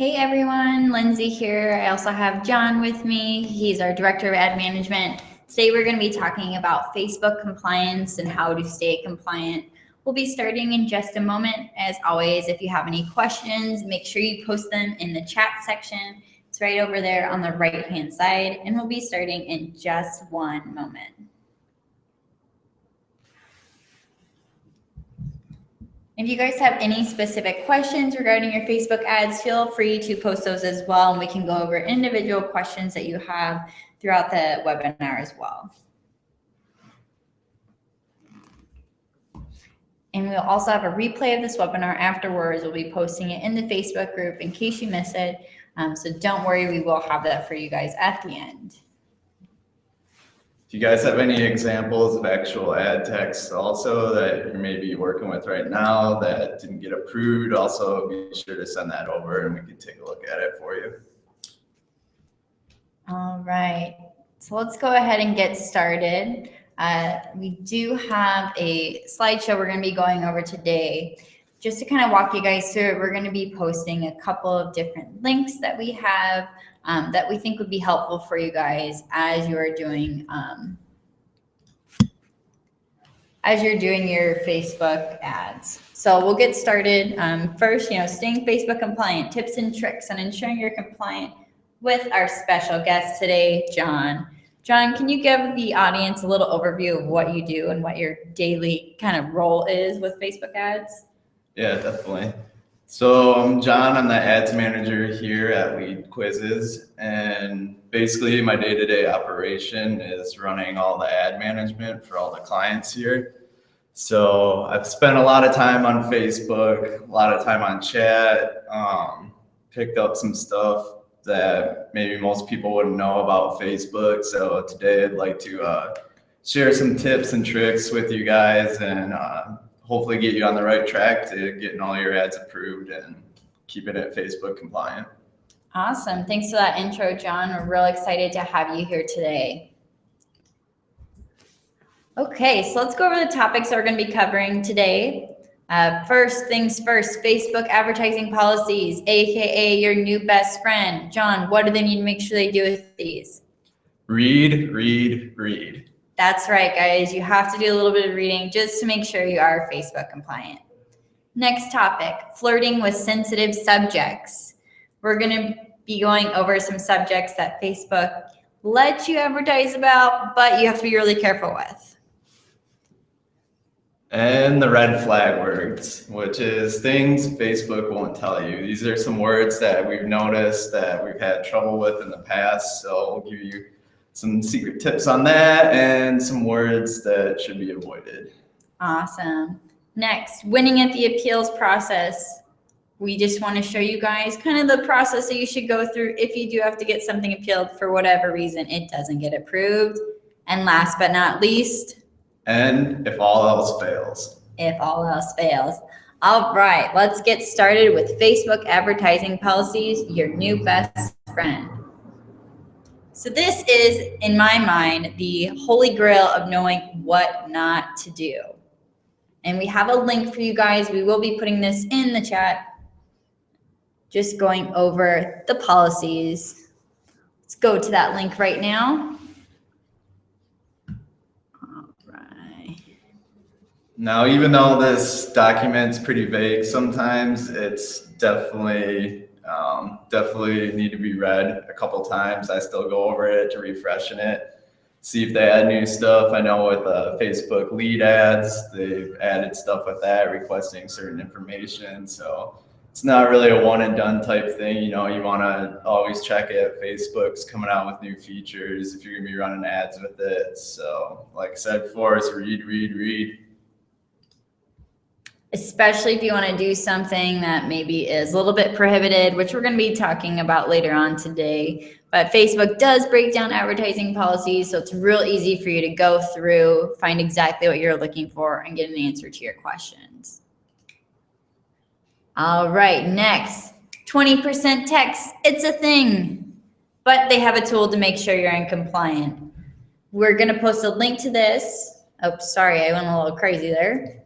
Hey everyone, Lindsay here. I also have John with me. He's our Director of Ad Management. Today we're going to be talking about Facebook compliance and how to stay compliant. We'll be starting in just a moment. As always, if you have any questions, make sure you post them in the chat section. It's right over there on the right-hand side, and we'll be starting in just one moment. If you guys have any specific questions regarding your Facebook ads, feel free to post those as well, and we can go over individual questions that you have throughout the webinar as well. And we'll also have a replay of this webinar afterwards. We'll be posting it in the Facebook group in case you miss it. So don't worry, we will have that for you guys at the end. Do you guys have any examples of actual ad text also that you're maybe working with right now that didn't get approved? Also, be sure to send that over and we can take a look at it for you. All right, so let's go ahead and get started. We do have a slideshow we're going to be going over today. Just to kind of walk you guys through it, we're going to be posting a couple of different links that we have that we think would be helpful for you guys as you are doing your Facebook ads. So we'll get started. First, staying Facebook compliant, tips and tricks on ensuring you're compliant with our special guest today, John. John, can you give the audience a little overview of what you do and what your daily kind of role is with Facebook ads? Yeah, definitely. So I'm John, I'm the ads manager here at LeadQuizzes, and basically my day-to-day operation is running all the ad management for all the clients here. So I've spent a lot of time on Facebook, a lot of time on chat, picked up some stuff that maybe most people wouldn't know about Facebook. So today I'd like to share some tips and tricks with you guys and hopefully get you on the right track to getting all your ads approved and keeping it Facebook compliant. Awesome. Thanks for that intro, John. We're real excited to have you here today. Okay, so let's go over the topics that we're going to be covering today. First things first, Facebook advertising policies, AKA your new best friend. John, what do they need to make sure they do with these? Read, read, read. That's right, guys. You have to do a little bit of reading just to make sure you are Facebook compliant. Next topic, flirting with sensitive subjects. We're going to be going over some subjects that Facebook lets you advertise about, but you have to be really careful with. And the red flag words, which is things Facebook won't tell you. These are some words that we've noticed that we've had trouble with in the past, so we'll give you some secret tips on that and some words that should be avoided. Awesome. Next, winning at the appeals process. We just want to show you guys kind of the process that you should go through if you do have to get something appealed for whatever reason it doesn't get approved. And last but not least, and if all else fails. If all else fails. All right, let's get started with Facebook advertising policies, your new best friend. So this is, in my mind, the holy grail of knowing what not to do. And we have a link for you guys. We will be putting this in the chat, just going over the policies. Let's go to that link right now. All right. Now, even though this document's pretty vague, sometimes it's definitely need to be read a couple times. I still go over it to refreshen it, see if they add new stuff. I know with Facebook lead ads, they've added stuff with that, requesting certain information. So it's not really a one and done type thing. You want to always check it. Facebook's coming out with new features if you're going to be running ads with it. So like I said before, it's read, read, read. Especially if you want to do something that maybe is a little bit prohibited, which we're going to be talking about later on today. But Facebook does break down advertising policies, so it's real easy for you to go through, find exactly what you're looking for, and get an answer to your questions. All right, next, 20% text. It's a thing, but they have a tool to make sure you're in compliant. We're going to post a link to this. Oh, sorry, I went a little crazy there.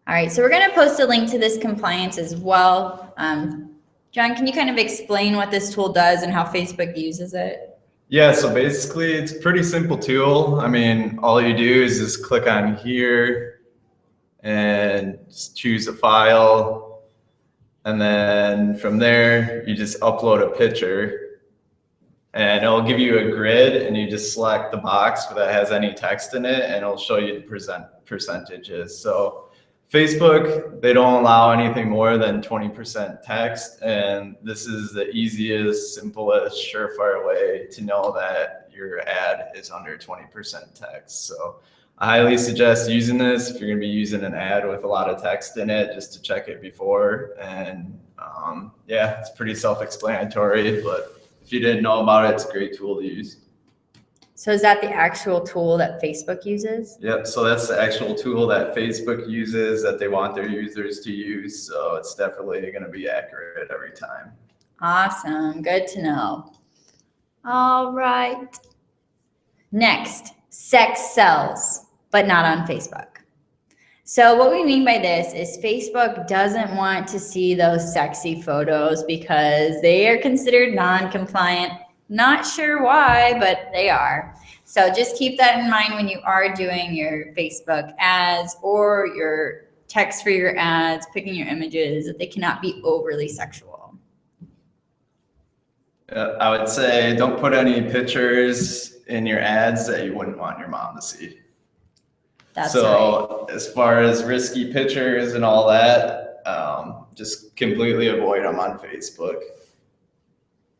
All right, so we're going to post a link to this compliance as well. John, can you kind of explain what this tool does and how Facebook uses it? Yeah, so basically it's a pretty simple tool. I mean, all you do is just click on here and just choose a file. And then from there, you just upload a picture and it'll give you a grid and you just select the box that has any text in it and it'll show you the percentages. So Facebook, they don't allow anything more than 20% text, and this is the easiest, simplest, surefire way to know that your ad is under 20% text. So I highly suggest using this if you're going to be using an ad with a lot of text in it, just to check it before. And yeah, it's pretty self-explanatory, but if you didn't know about it, it's a great tool to use. So is that the actual tool that Facebook uses? Yep, so that's the actual tool that Facebook uses that they want their users to use. So it's definitely going to be accurate every time. Awesome, good to know. All right. Next, sex sells, but not on Facebook. So what we mean by this is Facebook doesn't want to see those sexy photos because they are considered non-compliant. Not sure why, but they are. So just keep that in mind when you are doing your Facebook ads or your text for your ads, picking your images, that they cannot be overly sexual. I would say don't put any pictures in your ads that you wouldn't want your mom to see. That's so right. As far as risky pictures and all that, just completely avoid them on Facebook.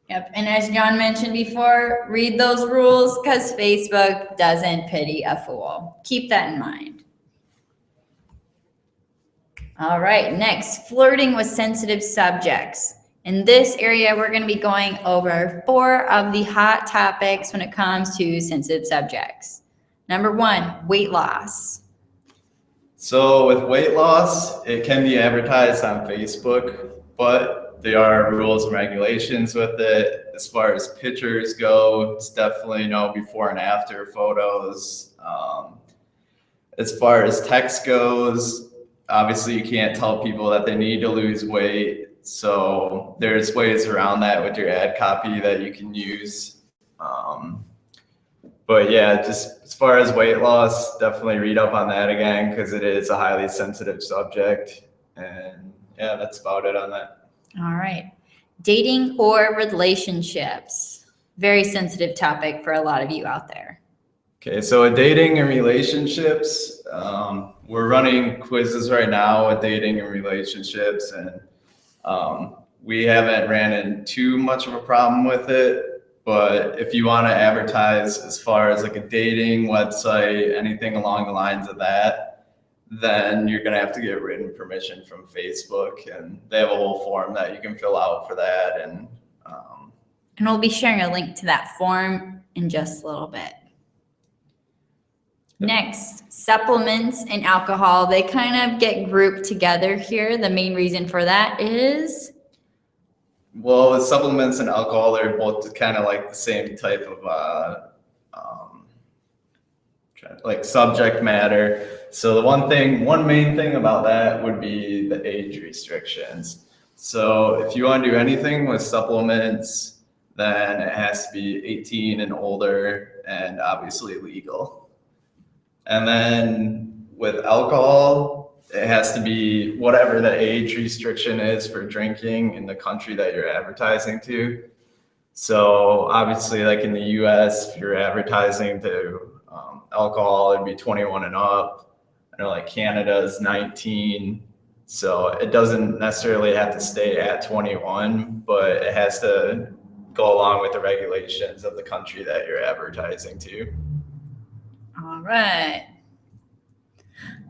Yep, and as John mentioned before, read those rules because Facebook doesn't pity a fool. Keep that in mind. All right, next, flirting with sensitive subjects. In this area, we're going to be going over 4 of the hot topics when it comes to sensitive subjects. Number 1, weight loss. So with weight loss, it can be advertised on Facebook, but there are rules and regulations with it. As far as pictures go, it's definitely no before and after photos. As far as text goes, obviously you can't tell people that they need to lose weight. So there's ways around that with your ad copy that you can use. But yeah, just as far as weight loss, definitely read up on that again because it is a highly sensitive subject. And yeah, that's about it on that. All right. Dating or relationships. Very sensitive topic for a lot of you out there. Okay, so with dating and relationships, we're running quizzes right now with dating and relationships, and we haven't ran into too much of a problem with it. But if you want to advertise as far as like a dating website, anything along the lines of that, then you're going to have to get written permission from Facebook, and they have a whole form that you can fill out for that. And we'll be sharing a link to that form in just a little bit. Next, supplements and alcohol. They kind of get grouped together here. The main reason for that is? Well, with supplements and alcohol, they're both kind of like the same type of like subject matter. So the one main thing about that would be the age restrictions. So if you want to do anything with supplements, then it has to be 18 and older and obviously legal. And then with alcohol, it has to be whatever the age restriction is for drinking in the country that you're advertising to. So obviously, like in the US, if you're advertising to alcohol, it'd be 21 and up. I know like Canada is 19. So it doesn't necessarily have to stay at 21, but it has to go along with the regulations of the country that you're advertising to. All right.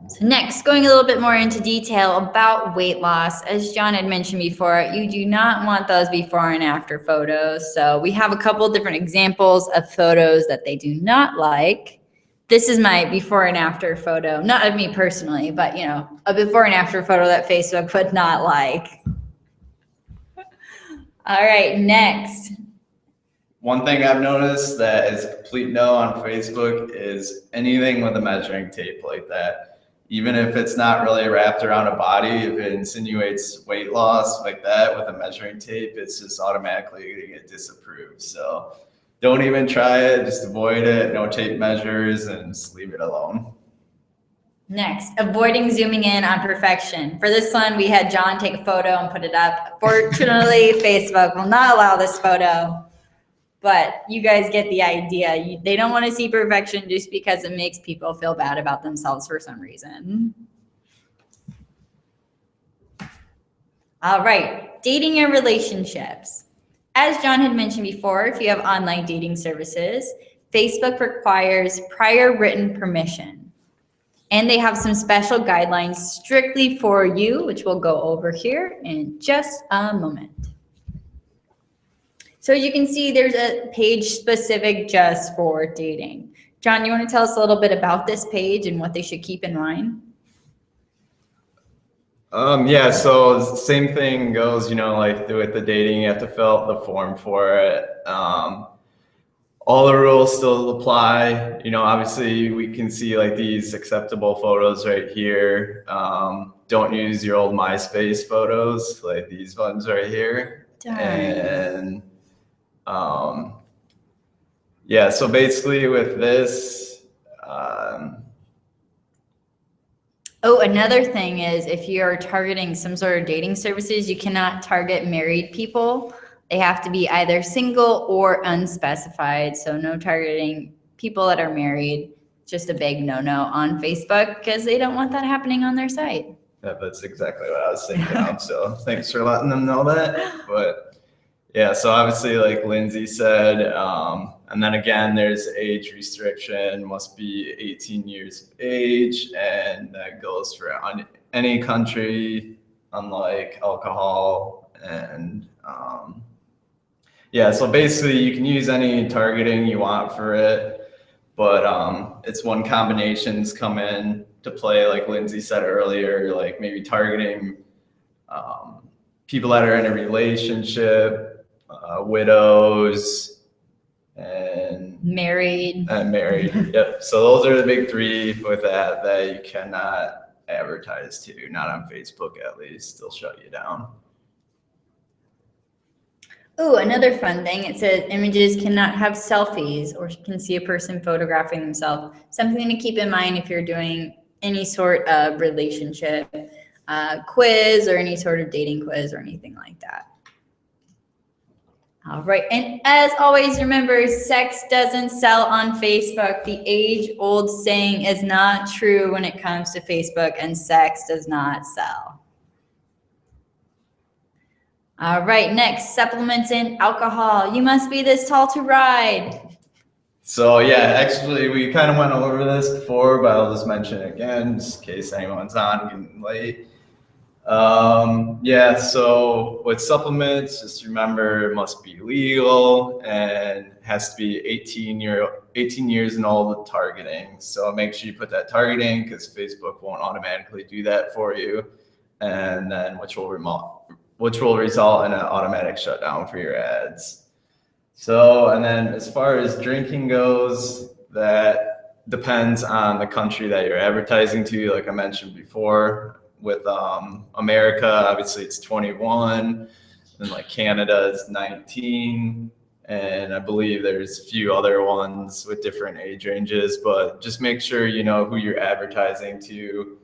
So next, going a little bit more into detail about weight loss. As John had mentioned before, you do not want those before and after photos. So we have a couple different examples of photos that they do not like. This is my before and after photo, not of me personally, but you know, a before and after photo that Facebook would not like. All right, next. One thing I've noticed that is a complete no on Facebook is anything with a measuring tape like that. even if it's not really wrapped around a body, if it insinuates weight loss like that with a measuring tape, it's just automatically going to get disapproved. So don't even try it, just avoid it, no tape measures, and just leave it alone. Next, avoiding zooming in on perfection. For this one, we had John take a photo and put it up. Fortunately, Facebook will not allow this photo, but you guys get the idea. They don't want to see perfection just because it makes people feel bad about themselves for some reason. All right, dating and relationships. As John had mentioned before, if you have online dating services, Facebook requires prior written permission. And they have some special guidelines strictly for you, which we'll go over here in just a moment. So you can see there's a page specific just for dating. John, you want to tell us a little bit about this page and what they should keep in mind? Yeah, so same thing goes, like with the dating, you have to fill out the form for it. All the rules still apply. Obviously we can see like these acceptable photos right here. Don't use your old MySpace photos, like these ones right here. Darn. And yeah, so basically with this, oh, another thing is if you're targeting some sort of dating services, you cannot target married people. They have to be either single or unspecified. So no targeting people that are married. Just a big no-no on Facebook because they don't want that happening on their site. Yeah, that's exactly what I was thinking of. So thanks for letting them know that. But yeah, so obviously like Lindsay said, and then again, there's age restriction, must be 18 years of age. And that goes for any country, unlike alcohol. And yeah, so basically you can use any targeting you want for it, but it's when combinations come in to play, like Lindsay said earlier, like maybe targeting people that are in a relationship, widows, and married. Yep. So those are the big three with that you cannot advertise to, not on Facebook at least. They'll shut you down. Oh, another fun thing, it says images cannot have selfies or can see a person photographing themselves. Something to keep in mind if you're doing any sort of relationship quiz or any sort of dating quiz or anything like that. All right, and as always, remember, sex doesn't sell on Facebook. The age-old saying is not true when it comes to Facebook, and sex does not sell. All right, next, supplements and alcohol. You must be this tall to ride. So yeah, actually we kind of went over this before, but I'll just mention it again, just in case anyone's on getting late. Yeah, so with supplements, just remember it must be legal and has to be 18 years and old with targeting. So make sure you put that targeting because Facebook won't automatically do that for you, and then which will result in an automatic shutdown for your ads. So, and then as far as drinking goes, that depends on the country that you're advertising to. Like I mentioned before, with America, obviously it's 21, and like Canada is 19, and I believe there's a few other ones with different age ranges, but just make sure you know who you're advertising to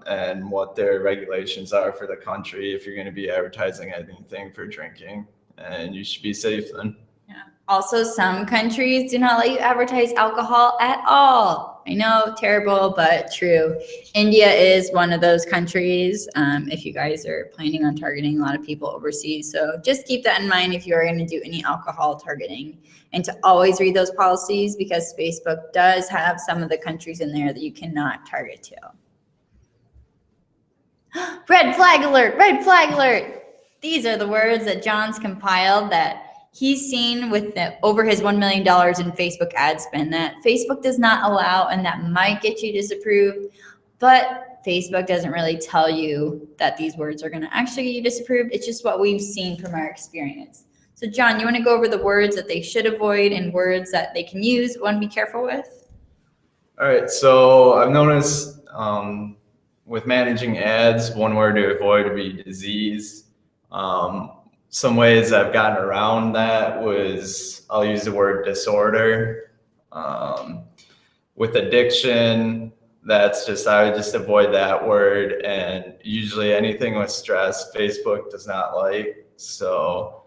and what their regulations are for the country if you're going to be advertising anything for drinking, and you should be safe then. Yeah. Also, some countries do not let you advertise alcohol at all. I know, terrible, but true. India is one of those countries, if you guys are planning on targeting a lot of people overseas. So just keep that in mind if you are going to do any alcohol targeting, and to always read those policies because Facebook does have some of the countries in there that you cannot target to. Red flag alert, red flag alert. These are the words that John's compiled that he's seen with over his $1 million in Facebook ad spend that Facebook does not allow, and that might get you disapproved, but Facebook doesn't really tell you that these words are going to actually get you disapproved. It's just what we've seen from our experience. So John, you want to go over the words that they should avoid and words that they can use, want to be careful with? All right, so I've noticed with managing ads, one word to avoid would be disease. Some ways I've gotten around that was I'll use the word disorder. With addiction, I would just avoid that word. And usually anything with stress, Facebook does not like. So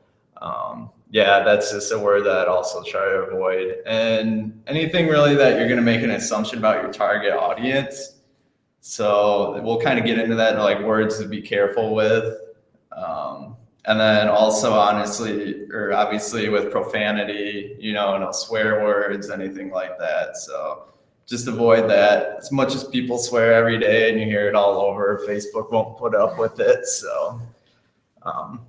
yeah, that's just a word that I'd also try to avoid. And anything really that you're going to make an assumption about your target audience. So we'll kind of get into that, like words to be careful with. And then also obviously with profanity, no swear words, anything like that. So just avoid that. As much as people swear every day and you hear it all over, Facebook won't put up with it. So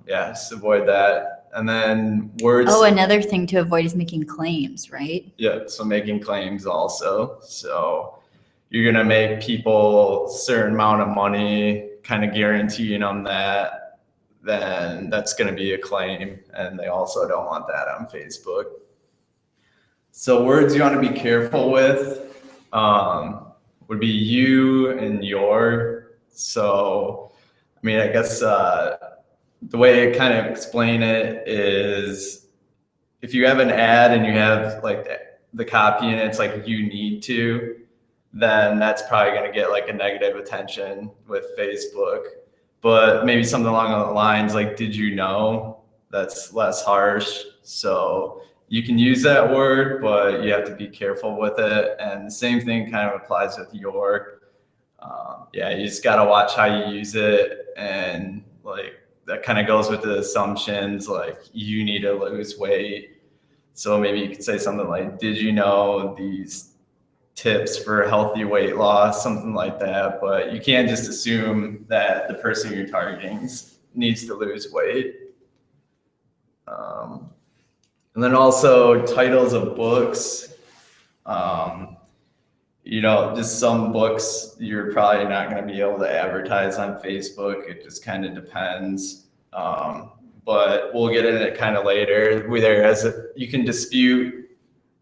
yeah, just avoid that. And then words. Oh, another thing to avoid is making claims, right? Yeah, so making claims also. So you're going to make people a certain amount of money, kind of guaranteeing them that, then that's going to be a claim. And they also don't want that on Facebook. So words you want to be careful with would be you and your. So, I mean, I guess the way I kind of explain it is if you have an ad and you have like the copy and it's like you need to, then that's probably going to get like a negative attention with Facebook. But maybe something along the lines like, did you know? That's less harsh. So you can use that word, but you have to be careful with it. And the same thing kind of applies with your. Yeah, you just got to watch how you use it. And like that kind of goes with the assumptions, like you need to lose weight. So maybe you could say something like, did you know these tips for healthy weight loss, something like that. But you can't just assume that the person you're targeting needs to lose weight. And then also titles of books. Just some books you're probably not going to be able to advertise on Facebook. It just kind of depends. But we'll get into it kind of later. You can dispute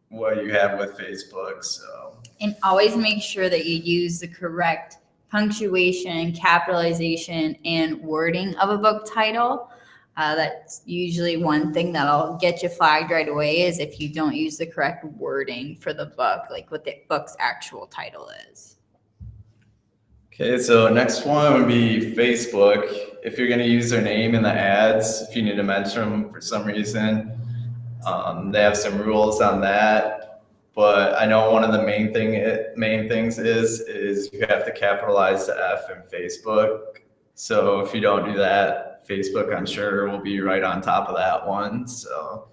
what you have with Facebook. So. And always make sure that you use the correct punctuation, capitalization, and wording of a book title. That's usually one thing that'll get you flagged right away is if you don't use the correct wording for the book, like what the book's actual title is. Okay, so next one would be Facebook. If you're going to use their name in the ads, if you need to mention them for some reason, they have some rules on that. But I know one of the main things is you have to capitalize the F in Facebook. So if you don't do that, Facebook, I'm sure, will be right on top of that one. So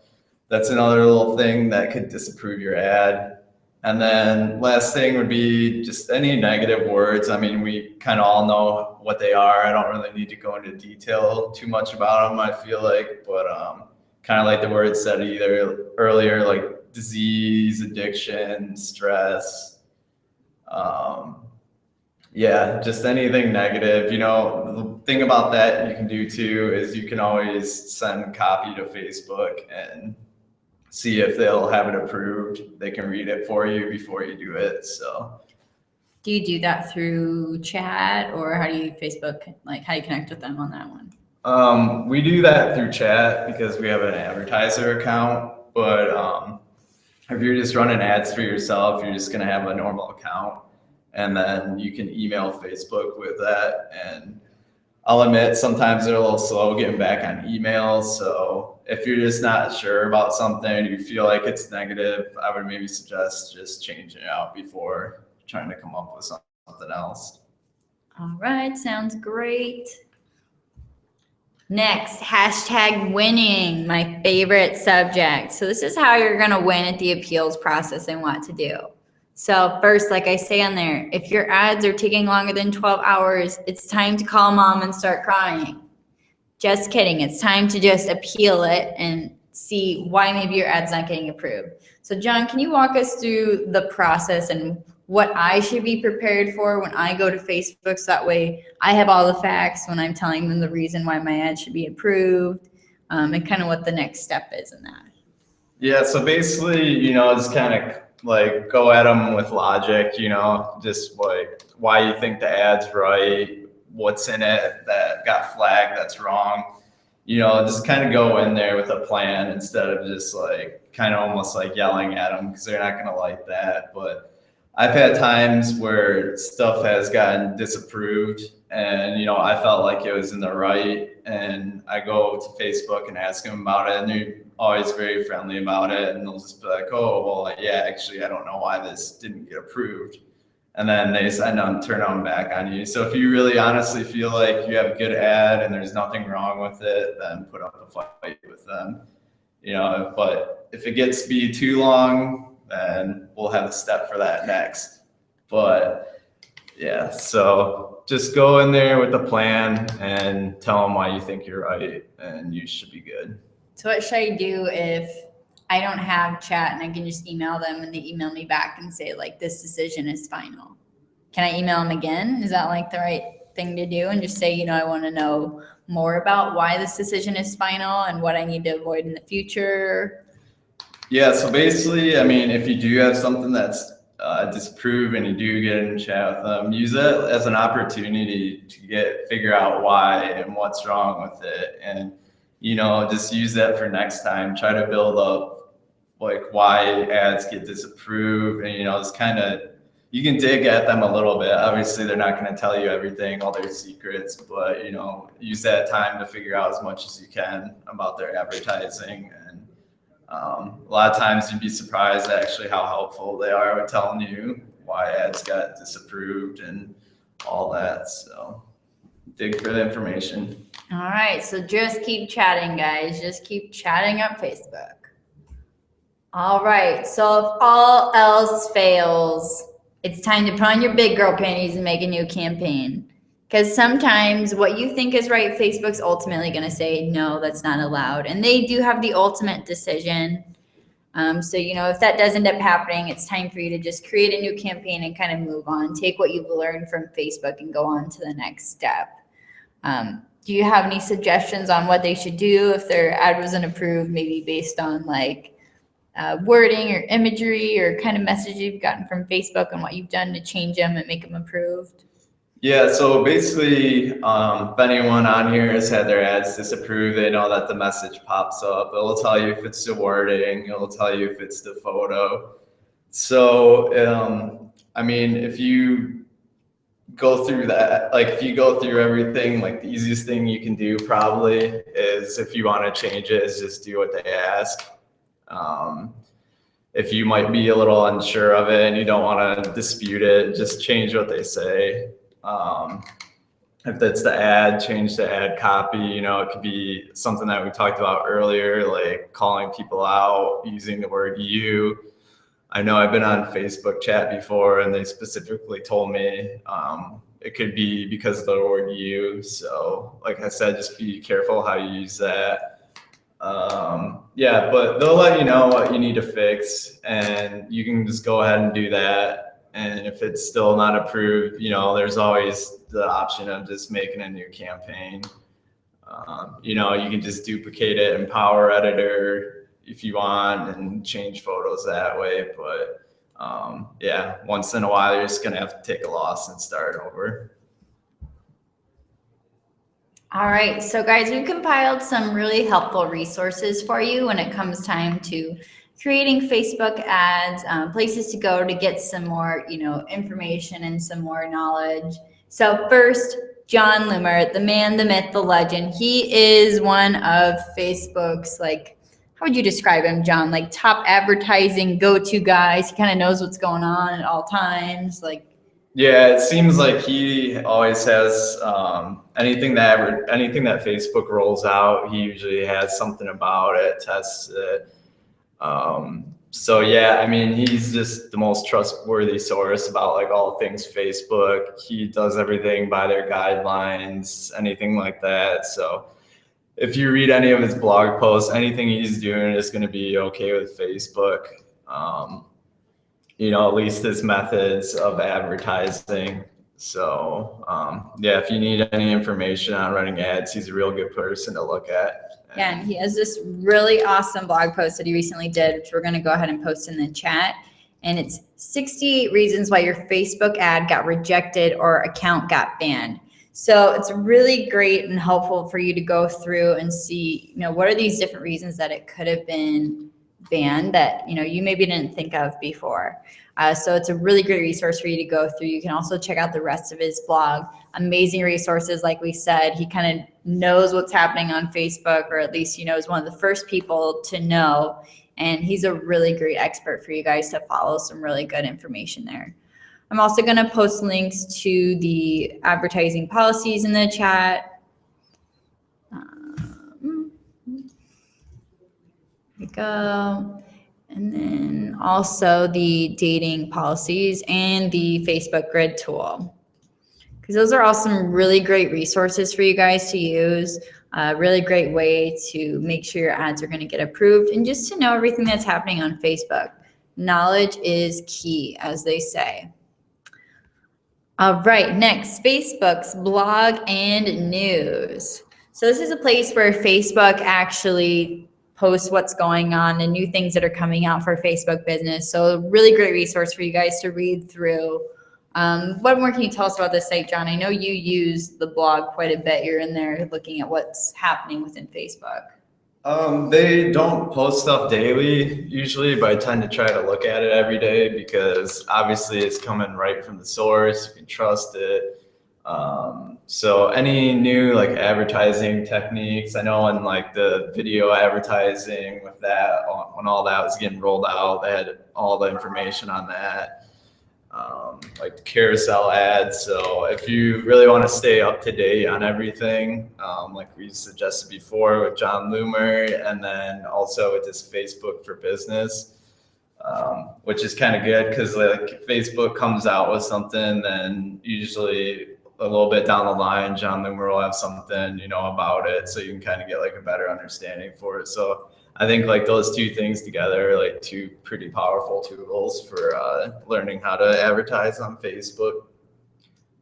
that's another little thing that could disapprove your ad. And then last thing would be just any negative words. I mean, we kind of all know what they are. I don't really need to go into detail too much about them, I feel like, but kind of like the words said earlier, like disease, addiction, stress. Yeah, just anything negative. The thing about that you can do too is you can always send copy to Facebook and see if they'll have it approved. They can read it for you before you do it. So do you do that through chat or how do you connect with them on that one? We do that through chat because we have an advertiser account, but if you're just running ads for yourself, you're just going to have a normal account. And then you can email Facebook with that. And I'll admit, sometimes they're a little slow getting back on emails. So if you're just not sure about something, you feel like it's negative, I would maybe suggest just changing it out before trying to come up with something else. All right, sounds great. Next, hashtag winning, my favorite subject. So this is how you're going to win at the appeals process and what to do. So first, like I say on there, if your ads are taking longer than 12 hours, it's time to call mom and start crying. Just kidding. It's time to just appeal it and see why maybe your ad's not getting approved. So John, can you walk us through the process and what I should be prepared for when I go to Facebook so that way I have all the facts when I'm telling them the reason why my ad should be approved and kind of what the next step is in that? Yeah, so basically, it's kind of like go at them with logic, just like why you think the ad's right, what's in it that got flagged that's wrong. Just kind of go in there with a plan instead of just like kind of almost like yelling at them because they're not going to like that. But I've had times where stuff has gotten disapproved and, I felt like it was in the right. And I go to Facebook and ask them about it and they're always very friendly about it. And they'll just be like, oh, well, yeah, actually, I don't know why this didn't get approved. And then they turn them back on you. So if you really honestly feel like you have a good ad and there's nothing wrong with it, then put up a fight with them. But if it gets to be too long, then we'll have a step for that next. But yeah, so just go in there with a plan and tell them why you think you're right and you should be good. So what should I do if I don't have chat and I can just email them and they email me back and say like this decision is final? Can I email them again? Is that like the right thing to do? And just say, I want to know more about why this decision is final and what I need to avoid in the future? Yeah, so basically, if you do have something that's disapproved and you do get in chat with them, use it as an opportunity to figure out why and what's wrong with it. And, just use that for next time. Try to build up like why ads get disapproved and, just kind of, you can dig at them a little bit. Obviously, they're not going to tell you everything, all their secrets, but, use that time to figure out as much as you can about their advertising. And a lot of times you'd be surprised actually how helpful they are with telling you why ads got disapproved and all that. So dig for the information. All right. So just keep chatting, guys. Just keep chatting up Facebook. All right. So if all else fails, it's time to put on your big girl panties and make a new campaign. Because sometimes what you think is right, Facebook's ultimately going to say, no, that's not allowed. And they do have the ultimate decision. So, if that does end up happening, it's time for you to just create a new campaign and kind of move on. Take what you've learned from Facebook and go on to the next step. Do you have any suggestions on what they should do if their ad wasn't approved, maybe based on like wording or imagery or kind of message you've gotten from Facebook and what you've done to change them and make them approved? Yeah, so basically, if anyone on here has had their ads disapproved, they know that the message pops up. It'll tell you if it's the wording, it'll tell you if it's the photo. So, if you go through that, like if you go through everything, like the easiest thing you can do probably is if you want to change it is just do what they ask. If you might be a little unsure of it and you don't want to dispute it, just change what they say. If that's the ad, change the ad copy. It could be something that we talked about earlier, like calling people out, using the word you. I know I've been on Facebook chat before and they specifically told me it could be because of the word you. So like I said, just be careful how you use that. But they'll let you know what you need to fix and you can just go ahead and do that. And if it's still not approved, there's always the option of just making a new campaign. You can just duplicate it in Power Editor if you want and change photos that way. But once in a while, you're just going to have to take a loss and start over. All right. So guys, we've compiled some really helpful resources for you when it comes time to creating Facebook ads, places to go to get some more, information and some more knowledge. So first, John Loomer, the man, the myth, the legend. He is one of Facebook's, how would you describe him, John? Like top advertising go-to guys. He kind of knows what's going on at all times. Yeah, it seems like he always has anything that Facebook rolls out. He usually has something about it, tests it. He's just the most trustworthy source about all things Facebook. He does everything by their guidelines, anything like that. So if you read any of his blog posts, anything he's doing is going to be okay with Facebook. At least his methods of advertising. So, if you need any information on running ads, he's a real good person to look at. Yeah, and he has this really awesome blog post that he recently did, which we're going to go ahead and post in the chat. and it's 68 reasons why your Facebook ad got rejected or account got banned. So it's really great and helpful for you to go through and see, what are these different reasons that it could have been banned that, you maybe didn't think of before. So it's a really great resource for you to go through. You can also check out the rest of his blog. Amazing resources. Like we said, he kind of knows what's happening on Facebook, or at least, is one of the first people to know. And he's a really great expert for you guys to follow. Some really good information there. I'm also going to post links to the advertising policies in the chat. There we go. And then also the dating policies and the Facebook grid tool. Because those are all some really great resources for you guys to use. A really great way to make sure your ads are going to get approved and just to know everything that's happening on Facebook. Knowledge is key, as they say. All right, next, Facebook's blog and news. So this is a place where Facebook actually posts what's going on and new things that are coming out for Facebook business. So a really great resource for you guys to read through. What more can you tell us about this site, John? I know you use the blog quite a bit. You're in there looking at what's happening within Facebook. They don't post stuff daily usually, but I tend to try to look at it every day because obviously it's coming right from the source. You can trust it. So any new advertising techniques, I know in the video advertising with that, when all that was getting rolled out, they had all the information on that. Like the carousel ads. So if you really want to stay up to date on everything, like we suggested before with John Loomer, and then also with this Facebook for Business, which is kind of good because Facebook comes out with something, then usually a little bit down the line, John Loomer will have something, about it. So you can kind of get a better understanding for it. So I think those two things together are two pretty powerful tools for learning how to advertise on Facebook.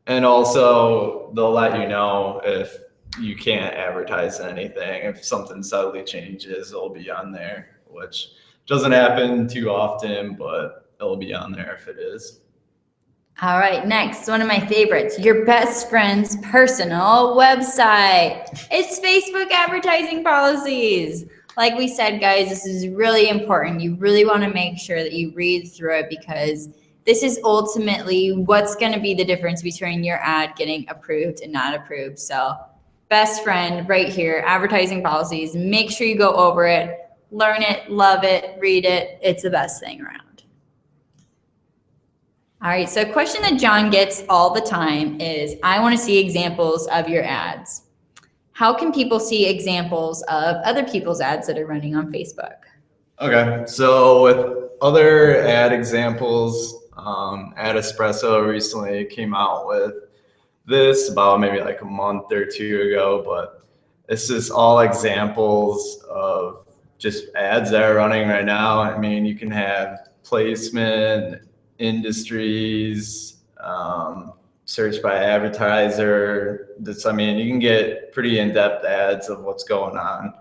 And also they'll let you know if you can't advertise anything. If something suddenly changes, it'll be on there, which doesn't happen too often, but it'll be on there if it is. All right, next, one of my favorites, your best friend's personal website. It's Facebook advertising policies. Like we said, guys, this is really important. You really want to make sure that you read through it because this is ultimately what's going to be the difference between your ad getting approved and not approved. So best friend right here, advertising policies. Make sure you go over it, learn it, love it, read it. It's the best thing around. All right, so a question that John gets all the time is, I want to see examples of your ads. How can people see examples of other people's ads that are running on Facebook? Okay, so with other ad examples, Ad Espresso recently came out with this about maybe a month or two ago, but this is all examples of just ads that are running right now. I mean, you can have placement, industries, search by advertiser. You can get pretty in-depth ads of what's going on.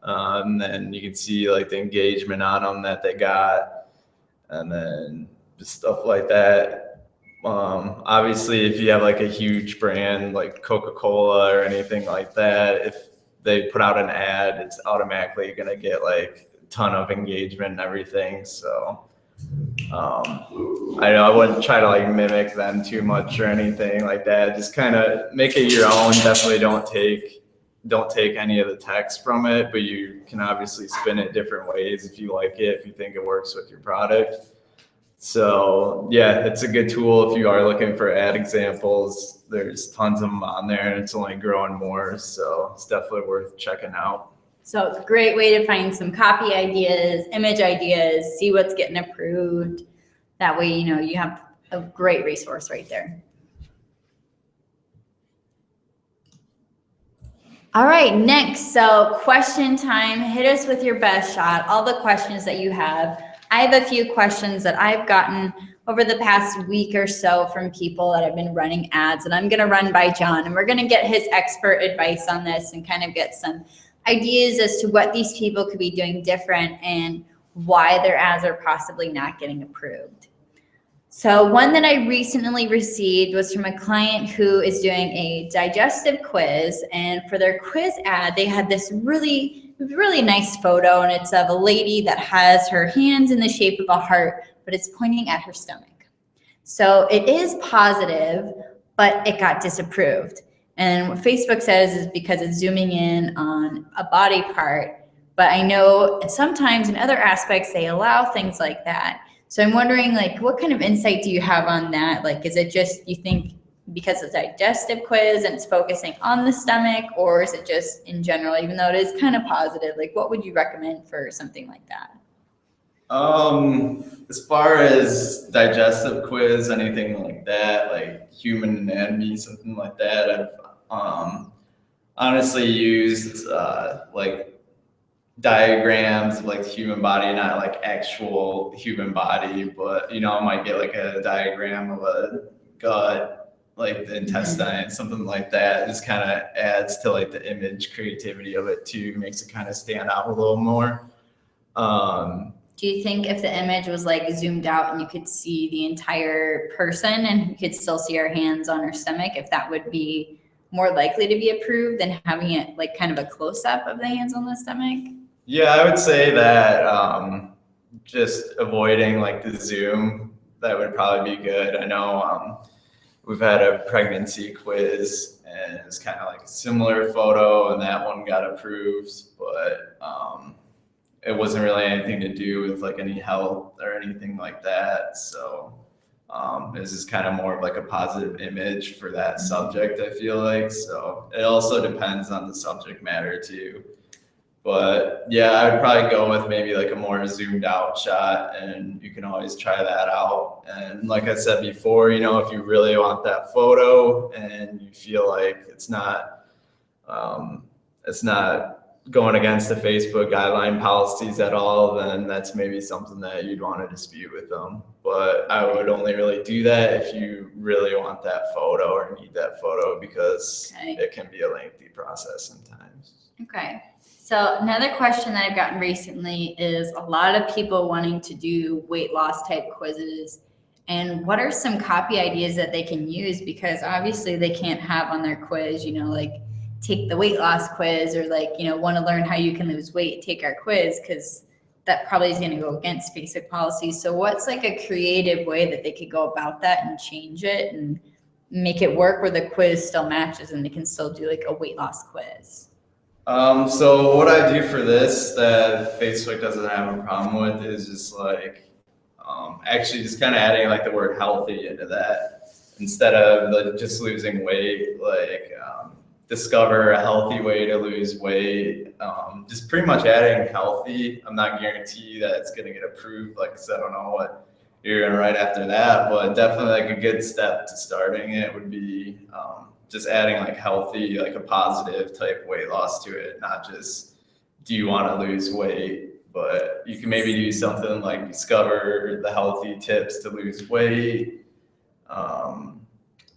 And then you can see the engagement on them that they got, and then just stuff like that. Obviously, if you have a huge brand like Coca-Cola or anything like that, if they put out an ad, it's automatically going to get a ton of engagement and everything. So I know I wouldn't try to mimic them too much or anything like that. Just kind of make it your own. Definitely don't take any of the text from it, but you can obviously spin it different ways if you like it, if you think it works with your product. So yeah, it's a good tool if you are looking for ad examples. There's tons of them on there and it's only growing more. So it's definitely worth checking out. So it's a great way to find some copy ideas, image ideas, see what's getting approved. That way, you have a great resource right there. All right, next, so question time. Hit us with your best shot, all the questions that you have. I have a few questions that I've gotten over the past week or so from people that have been running ads, and I'm gonna run by John, and we're gonna get his expert advice on this and kind of get some ideas as to what these people could be doing different and why their ads are possibly not getting approved. So one that I recently received was from a client who is doing a digestive quiz, and for their quiz ad, they had this really nice photo, and it's of a lady that has her hands in the shape of a heart, but it's pointing at her stomach. So it is positive, but it got disapproved. And what Facebook says is because it's zooming in on a body part, but I know sometimes in other aspects they allow things like that. So I'm wondering, like, what kind of insight do you have on that? Like, is it just, you think because it's a digestive quiz and it's focusing on the stomach, or is it just in general, even though it is kind of positive? Like, what would you recommend for something like that? As far as digestive quiz, anything like that, like human anatomy, something like that, I've honestly used like diagrams of like the human body, not like actual human body, but I might get like a diagram of a gut, like the intestine, something like that. It just kind of adds to like the image creativity of it too, makes it kind of stand out a little more. Do you think if the image was like zoomed out and you could see the entire person and you could still see her hands on her stomach, if that would be more likely to be approved than having it like kind of a close-up of the hands on the stomach? Yeah, I would say that just avoiding like the zoom, that would probably be good. I know we've had a pregnancy quiz and it's kind of like a similar photo, and that one got approved, but it wasn't really anything to do with like any health or anything like that. So this is kind of more of like a positive image for that subject, I feel like. So it also depends on the subject matter too. But yeah, I would probably go with maybe like a more zoomed out shot, and you can always try that out. And like I said before, if you really want that photo and you feel like it's not going against the Facebook guideline policies at all, then that's maybe something that you'd want to dispute with them. But I would only really do that if you really want that photo or need that photo, because it can be a lengthy process sometimes. Okay. So another question that I've gotten recently is a lot of people wanting to do weight loss type quizzes. And what are some copy ideas that they can use? Because obviously they can't have on their quiz, like take the weight loss quiz, or like, want to learn how you can lose weight, take our quiz, because that probably is going to go against Facebook policies. So what's like a creative way that they could go about that and change it and make it work where the quiz still matches and they can still do like a weight loss quiz? So what I do for this that Facebook doesn't have a problem with is just like actually just kind of adding like the word healthy into that, instead of like just losing weight, like discover a healthy way to lose weight. Just pretty much adding healthy. I'm not guarantee that it's going to get approved, like, 'cause I don't know what you're going to write after that, but definitely like a good step to starting it would be just adding like healthy, like a positive type weight loss to it, not just do you want to lose weight, but you can maybe do something like discover the healthy tips to lose weight.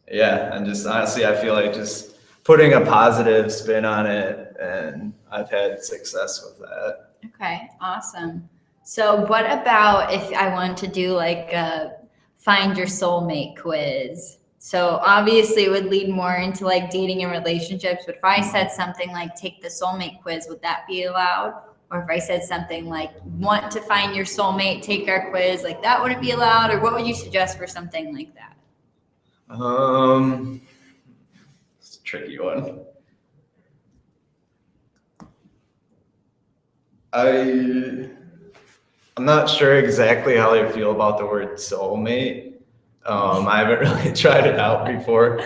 Yeah, and just honestly, I feel like just putting a positive spin on it, and I've had success with that. Okay, awesome. So what about if I want to do like a find your soulmate quiz? So obviously it would lead more into like dating and relationships, but if I said something like take the soulmate quiz, would that be allowed? Or if I said something like want to find your soulmate, take our quiz, like that wouldn't be allowed? Or what would you suggest for something like that? It's a tricky one. I'm not sure exactly how I feel about the word soulmate. I haven't really tried it out before.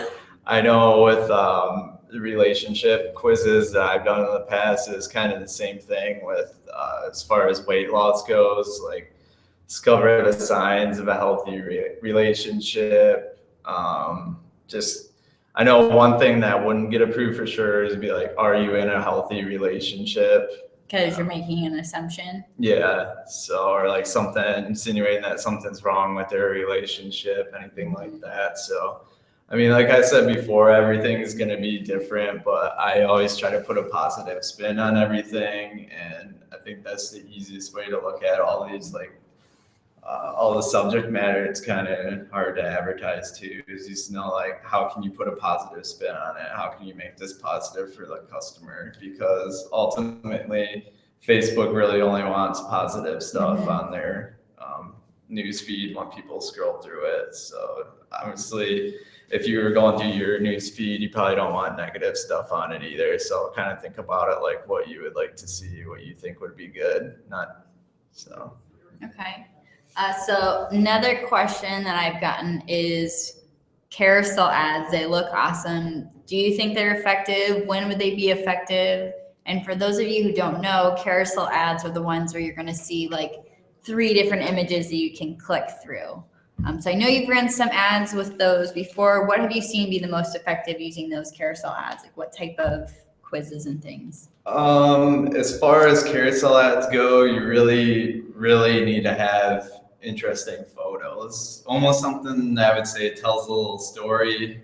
I know with the relationship quizzes that I've done in the past, is kind of the same thing with as far as weight loss goes, like discover the signs of a healthy relationship. Just, I know one thing that wouldn't get approved for sure is be like, are you in a healthy relationship? Because you're making an assumption. Yeah. So, or like something insinuating that something's wrong with their relationship, anything like that. So I mean, like I said before, everything's going to be different, but I always try to put a positive spin on everything. And I think that's the easiest way to look at all these, like, all the subject matter. It's kind of hard to advertise too, is just know, like, how can you put a positive spin on it? How can you make this positive for the customer? Because ultimately, Facebook really only wants positive stuff on their news feed when people scroll through it. So obviously, if you were going through your news feed, you probably don't want negative stuff on it either. So kind of think about it like what you would like to see, what you think would be good, not so. Okay. So another question that I've gotten is carousel ads. They look awesome. Do you think they're effective? When would they be effective? And for those of you who don't know, carousel ads are the ones where you're going to see like 3 different images that you can click through. So I know you've ran some ads with those before. What have you seen be the most effective using those carousel ads? Like what type of quizzes and things? As far as carousel ads go, you really need to have interesting photos. Almost something that I would say tells a little story.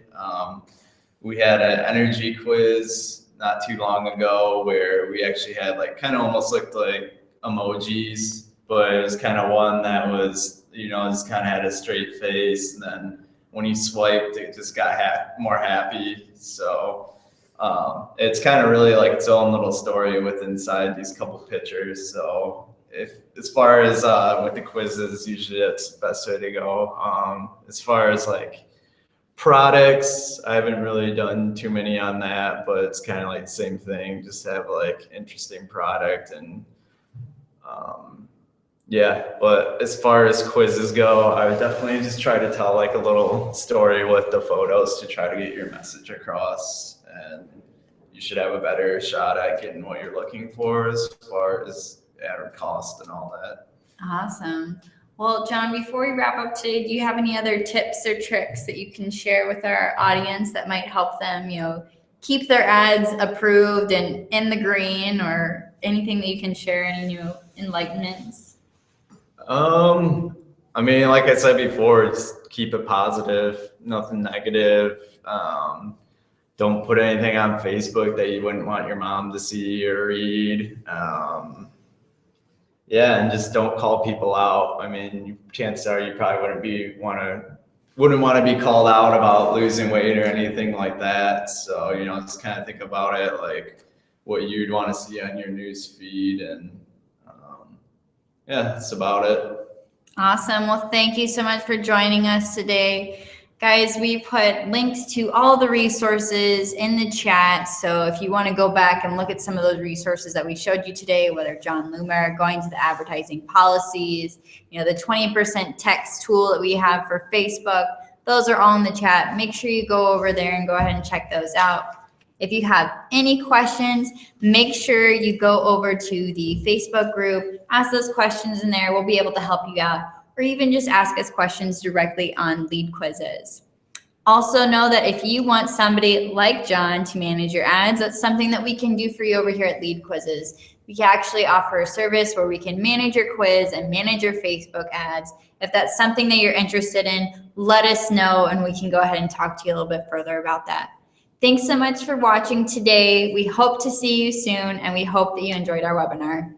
We had an energy quiz not too long ago where we actually had like kind of almost looked like emojis, but it was kind of one that was, just kind of had a straight face. And then when you swiped, it just got more happy. So it's kind of really like its own little story with inside these couple pictures. So as far as with the quizzes, usually that's the best way to go. As far as like products, I haven't really done too many on that, but it's kind of like the same thing. Just have like interesting product and yeah. But as far as quizzes go, I would definitely just try to tell like a little story with the photos to try to get your message across, and you should have a better shot at getting what you're looking for as far as ad cost and all that. Awesome. Well, John, before we wrap up today, do you have any other tips or tricks that you can share with our audience that might help them, keep their ads approved and in the green, or anything that you can share, any new enlightenments? I mean, like I said before, just keep it positive, nothing negative. Don't put anything on Facebook that you wouldn't want your mom to see or read. Yeah, and just don't call people out. I mean, chances are you probably wouldn't want to be called out about losing weight or anything like that. So, just kind of think about it like what you'd want to see on your news feed, and yeah, that's about it. Awesome. Well, thank you so much for joining us today. Guys, we put links to all the resources in the chat. So if you want to go back and look at some of those resources that we showed you today, whether John Loomer, going to the advertising policies, the 20% text tool that we have for Facebook, those are all in the chat. Make sure you go over there and go ahead and check those out. If you have any questions, make sure you go over to the Facebook group, ask those questions in there. We'll be able to help you out, or even just ask us questions directly on LeadQuizzes. Also know that if you want somebody like John to manage your ads, that's something that we can do for you over here at LeadQuizzes. We can actually offer a service where we can manage your quiz and manage your Facebook ads. If that's something that you're interested in, let us know and we can go ahead and talk to you a little bit further about that. Thanks so much for watching today. We hope to see you soon, and we hope that you enjoyed our webinar.